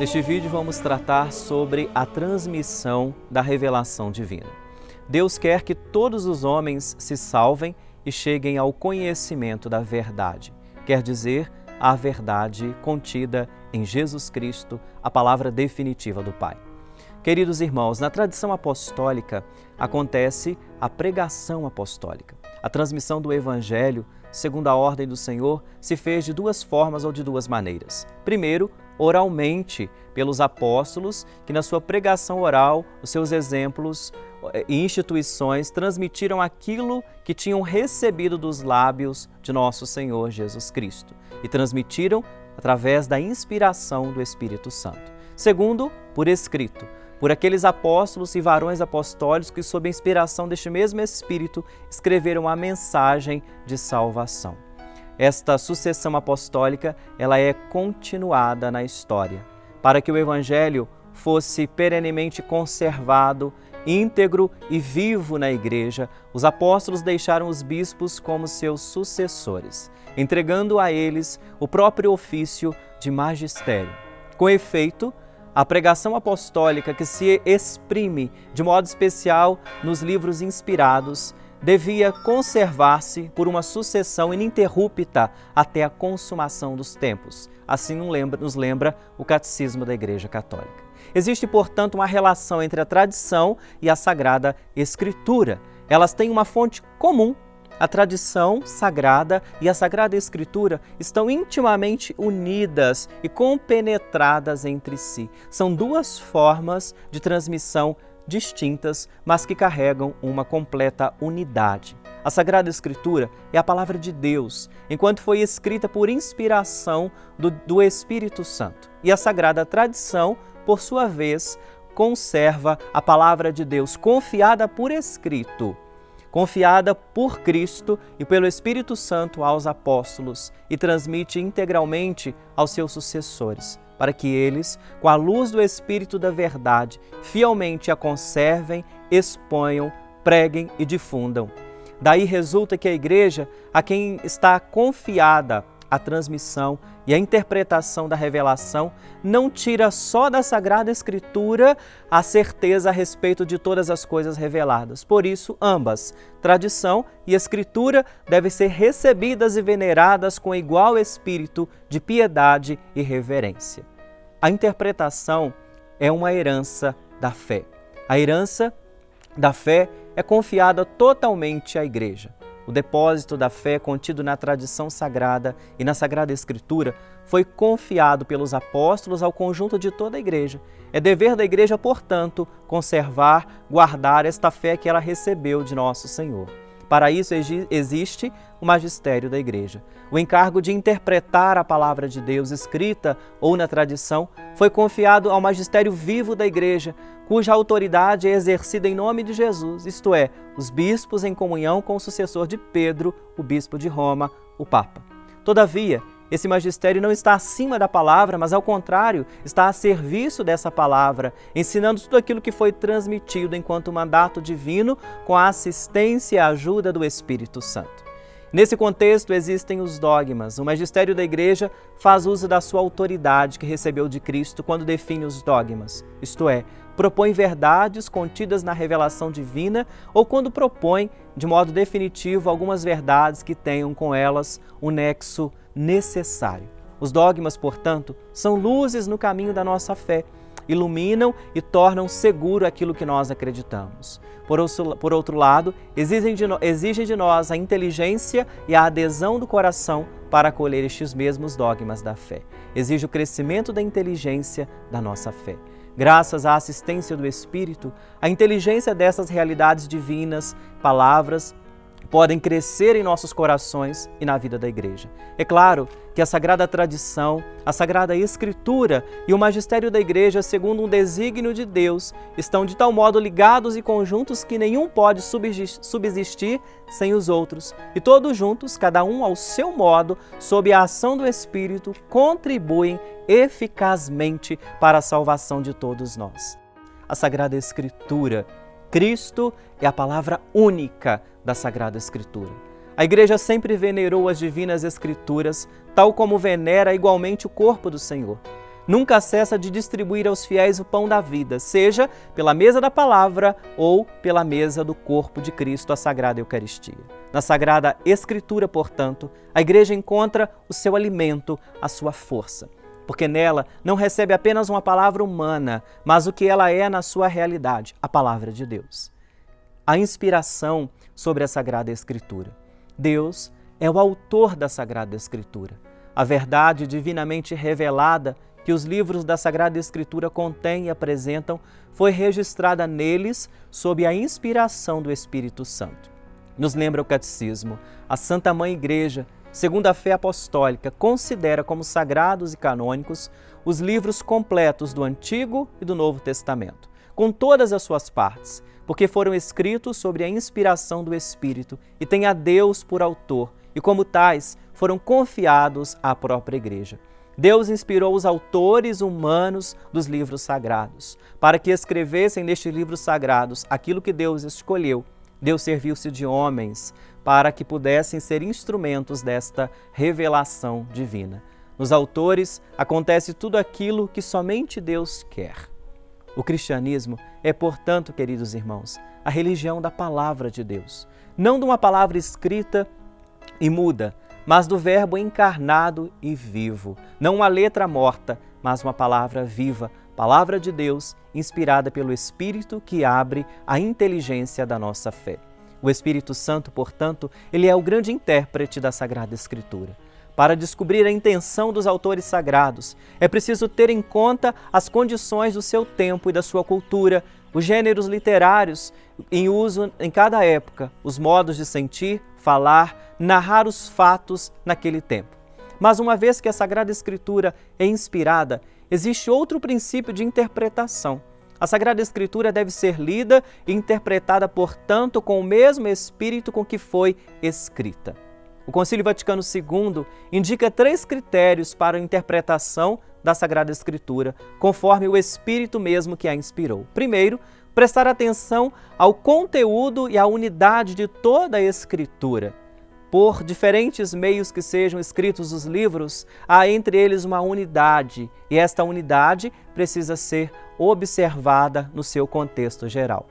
Neste vídeo vamos tratar sobre a transmissão da revelação divina. Deus quer que todos os homens se salvem e cheguem ao conhecimento da verdade, quer dizer, a verdade contida em Jesus Cristo, a palavra definitiva do Pai. Queridos irmãos, na tradição apostólica acontece a pregação apostólica. A transmissão do Evangelho, segundo a ordem do Senhor, se fez de duas formas ou de duas maneiras. Primeiro, oralmente, pelos apóstolos, que na sua pregação oral, os seus exemplos e instituições transmitiram aquilo que tinham recebido dos lábios de nosso Senhor Jesus Cristo e transmitiram através da inspiração do Espírito Santo. Segundo, por escrito, por aqueles apóstolos e varões apostólicos que, sob a inspiração deste mesmo Espírito, escreveram a mensagem de salvação. Esta sucessão apostólica, ela é continuada na história, para que o Evangelho fosse perenemente conservado, íntegro e vivo na Igreja. Os apóstolos deixaram os bispos como seus sucessores, entregando a eles o próprio ofício de magistério. Com efeito, a pregação apostólica que se exprime de modo especial nos livros inspirados devia conservar-se por uma sucessão ininterrupta até a consumação dos tempos. Assim nos lembra o Catecismo da Igreja Católica. Existe, portanto, uma relação entre a tradição e a Sagrada Escritura. Elas têm uma fonte comum. A tradição sagrada e a Sagrada Escritura estão intimamente unidas e compenetradas entre si. São duas formas de transmissão distintas, mas que carregam uma completa unidade. A Sagrada Escritura é a palavra de Deus, enquanto foi escrita por inspiração do Espírito Santo. E a Sagrada Tradição, por sua vez, conserva a palavra de Deus confiada por escrito, confiada por Cristo e pelo Espírito Santo aos apóstolos e transmite integralmente aos seus sucessores, para que eles, com a luz do Espírito da verdade, fielmente a conservem, exponham, preguem e difundam. Daí resulta que a Igreja, a quem está confiada a transmissão e a interpretação da revelação, não tira só da Sagrada Escritura a certeza a respeito de todas as coisas reveladas. Por isso, ambas, tradição e Escritura, devem ser recebidas e veneradas com igual espírito de piedade e reverência. A interpretação é uma herança da fé. A herança da fé é confiada totalmente à Igreja. O depósito da fé contido na tradição sagrada e na Sagrada Escritura foi confiado pelos apóstolos ao conjunto de toda a Igreja. É dever da Igreja, portanto, conservar, guardar esta fé que ela recebeu de nosso Senhor. Para isso existe o magistério da Igreja. O encargo de interpretar a palavra de Deus escrita ou na tradição foi confiado ao magistério vivo da Igreja, cuja autoridade é exercida em nome de Jesus, isto é, os bispos em comunhão com o sucessor de Pedro, o bispo de Roma, o Papa. Todavia, esse magistério não está acima da palavra, mas ao contrário, está a serviço dessa palavra, ensinando tudo aquilo que foi transmitido enquanto mandato divino com a assistência e a ajuda do Espírito Santo. Nesse contexto existem os dogmas. O magistério da Igreja faz uso da sua autoridade que recebeu de Cristo quando define os dogmas, isto é, propõe verdades contidas na revelação divina ou quando propõe, de modo definitivo, algumas verdades que tenham com elas um nexo necessário. Os dogmas, portanto, são luzes no caminho da nossa fé, iluminam e tornam seguro aquilo que nós acreditamos. Por outro lado, exigem de nós a inteligência e a adesão do coração para acolher estes mesmos dogmas da fé. Exige o crescimento da inteligência da nossa fé. Graças à assistência do Espírito, a inteligência dessas realidades divinas, palavras, podem crescer em nossos corações e na vida da Igreja. É claro que a Sagrada Tradição, a Sagrada Escritura e o magistério da Igreja, segundo um desígnio de Deus, estão de tal modo ligados e conjuntos que nenhum pode subsistir sem os outros. E todos juntos, cada um ao seu modo, sob a ação do Espírito, contribuem eficazmente para a salvação de todos nós. A Sagrada Escritura, Cristo é a palavra única da Sagrada Escritura. A Igreja sempre venerou as divinas Escrituras, tal como venera igualmente o corpo do Senhor. nunca cessa de distribuir aos fiéis o pão da vida, seja pela mesa da palavra ou pela mesa do corpo de Cristo, a Sagrada Eucaristia. Na Sagrada Escritura, portanto, a Igreja encontra o seu alimento, a sua força, porque nela não recebe apenas uma palavra humana, mas o que ela é na sua realidade, a palavra de Deus. A inspiração sobre a Sagrada Escritura. Deus é o autor da Sagrada Escritura. A verdade divinamente revelada que os livros da Sagrada Escritura contêm e apresentam foi registrada neles sob a inspiração do Espírito Santo. Nos lembra o Catecismo, a Santa Mãe Igreja, segundo a fé apostólica, considera como sagrados e canônicos os livros completos do Antigo e do Novo Testamento, com todas as suas partes, porque foram escritos sobre a inspiração do Espírito e têm a Deus por autor, e como tais foram confiados à própria Igreja. Deus inspirou os autores humanos dos livros sagrados, para que escrevessem nestes livros sagrados aquilo que Deus escolheu. Deus serviu-se de homens para que pudessem ser instrumentos desta revelação divina. Nos autores acontece tudo aquilo que somente Deus quer. O cristianismo é, portanto, queridos irmãos, a religião da palavra de Deus, não de uma palavra escrita e muda, mas do Verbo encarnado e vivo, não uma letra morta, mas uma palavra viva, palavra de Deus, inspirada pelo Espírito que abre a inteligência da nossa fé. O Espírito Santo, portanto, ele é o grande intérprete da Sagrada Escritura. Para descobrir a intenção dos autores sagrados, é preciso ter em conta as condições do seu tempo e da sua cultura, os gêneros literários em uso em cada época, os modos de sentir, falar, narrar os fatos naquele tempo. Mas uma vez que a Sagrada Escritura é inspirada, existe outro princípio de interpretação. A Sagrada Escritura deve ser lida e interpretada, portanto, com o mesmo espírito com que foi escrita. O Concílio Vaticano II indica 3 critérios para a interpretação da Sagrada Escritura, conforme o Espírito mesmo que a inspirou. Primeiro, prestar atenção ao conteúdo e à unidade de toda a Escritura. Por diferentes meios que sejam escritos os livros, há entre eles uma unidade, e esta unidade precisa ser observada no seu contexto geral.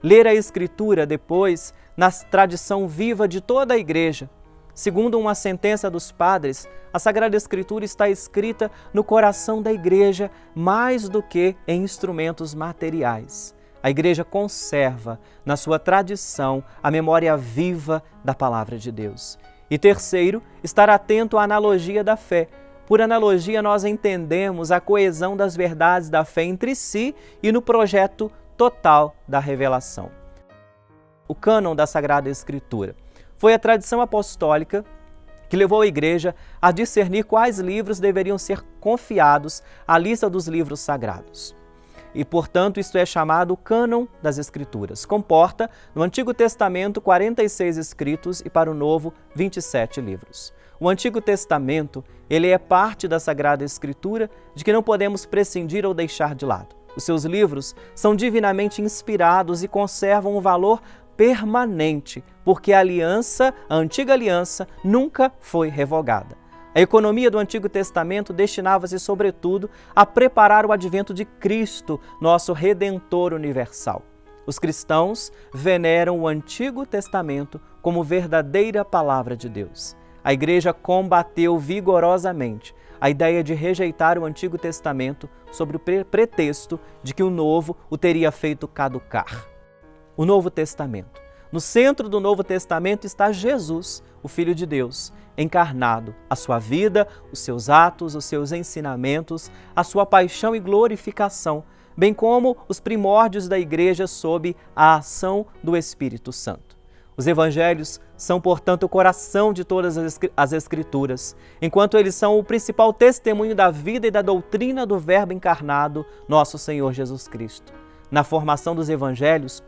Ler a Escritura depois, na tradição viva de toda a Igreja. Segundo uma sentença dos padres, a Sagrada Escritura está escrita no coração da Igreja mais do que em instrumentos materiais. A Igreja conserva, na sua tradição, a memória viva da Palavra de Deus. E terceiro, estar atento à analogia da fé. Por analogia, nós entendemos a coesão das verdades da fé entre si e no projeto total da revelação. O cânon da Sagrada Escritura foi a tradição apostólica que levou a Igreja a discernir quais livros deveriam ser confiados à lista dos livros sagrados. E, portanto, isto é chamado o cânon das Escrituras. Comporta, no Antigo Testamento, 46 escritos e, para o Novo, 27 livros. O Antigo Testamento, ele é parte da Sagrada Escritura de que não podemos prescindir ou deixar de lado. Os seus livros são divinamente inspirados e conservam um valor permanente, porque a antiga aliança, nunca foi revogada. A economia do Antigo Testamento destinava-se, sobretudo, a preparar o advento de Cristo, nosso Redentor universal. Os cristãos veneram o Antigo Testamento como verdadeira palavra de Deus. A Igreja combateu vigorosamente a ideia de rejeitar o Antigo Testamento sob o pretexto de que o Novo o teria feito caducar. O Novo Testamento. No centro do Novo Testamento está Jesus, o Filho de Deus, encarnado, a sua vida, os seus atos, os seus ensinamentos, a sua paixão e glorificação, bem como os primórdios da Igreja sob a ação do Espírito Santo. Os Evangelhos são, portanto, o coração de todas as Escrituras, enquanto eles são o principal testemunho da vida e da doutrina do Verbo encarnado, nosso Senhor Jesus Cristo. Na formação dos Evangelhos,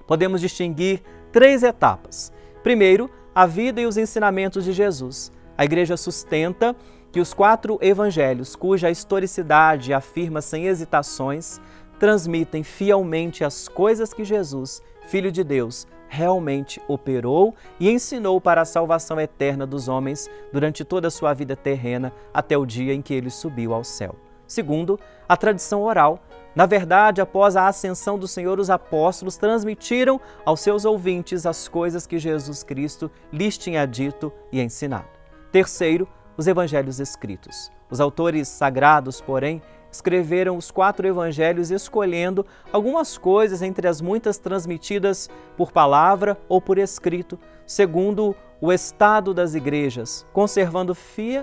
podemos distinguir 3 etapas. Primeiro, a vida e os ensinamentos de Jesus. A Igreja sustenta que os 4 evangelhos, cuja historicidade afirma sem hesitações, transmitem fielmente as coisas que Jesus, Filho de Deus, realmente operou e ensinou para a salvação eterna dos homens durante toda a sua vida terrena até o dia em que ele subiu ao céu. Segundo, a tradição oral. Na verdade, após a ascensão do Senhor, os apóstolos transmitiram aos seus ouvintes as coisas que Jesus Cristo lhes tinha dito e ensinado. Terceiro, os evangelhos escritos. Os autores sagrados, porém, escreveram os 4 evangelhos escolhendo algumas coisas entre as muitas transmitidas por palavra ou por escrito, segundo o estado das igrejas, conservando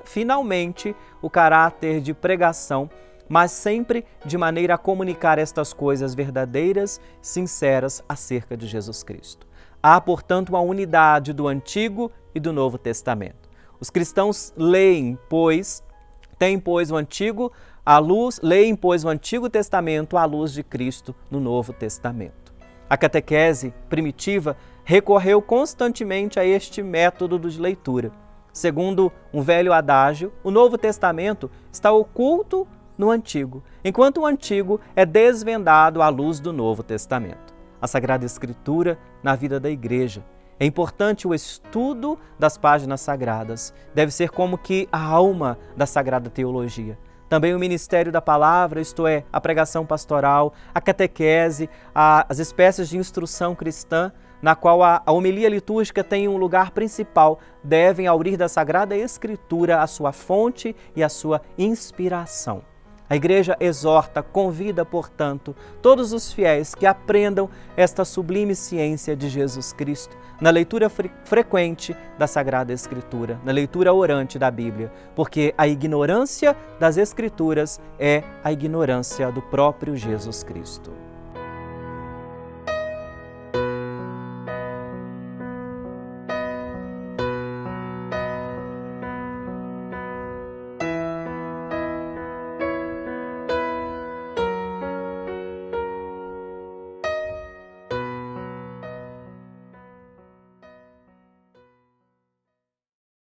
finalmente o caráter de pregação, mas sempre de maneira a comunicar estas coisas verdadeiras, sinceras acerca de Jesus Cristo. Há, portanto, uma unidade do Antigo e do Novo Testamento. Os cristãos leem, pois o Antigo Testamento à luz de Cristo no Novo Testamento. A catequese primitiva recorreu constantemente a este método de leitura. Segundo um velho adágio, o Novo Testamento está oculto no Antigo, enquanto o Antigo é desvendado à luz do Novo Testamento. A Sagrada Escritura na vida da Igreja. É importante o estudo das páginas sagradas. Deve ser como que a alma da Sagrada Teologia. Também o ministério da palavra, isto é, a pregação pastoral, a catequese, as espécies de instrução cristã, na qual a homilia litúrgica tem um lugar principal, devem aurir da Sagrada Escritura a sua fonte e a sua inspiração. A Igreja exorta, convida, portanto, todos os fiéis que aprendam esta sublime ciência de Jesus Cristo na leitura frequente da Sagrada Escritura, na leitura orante da Bíblia, porque a ignorância das Escrituras é a ignorância do próprio Jesus Cristo.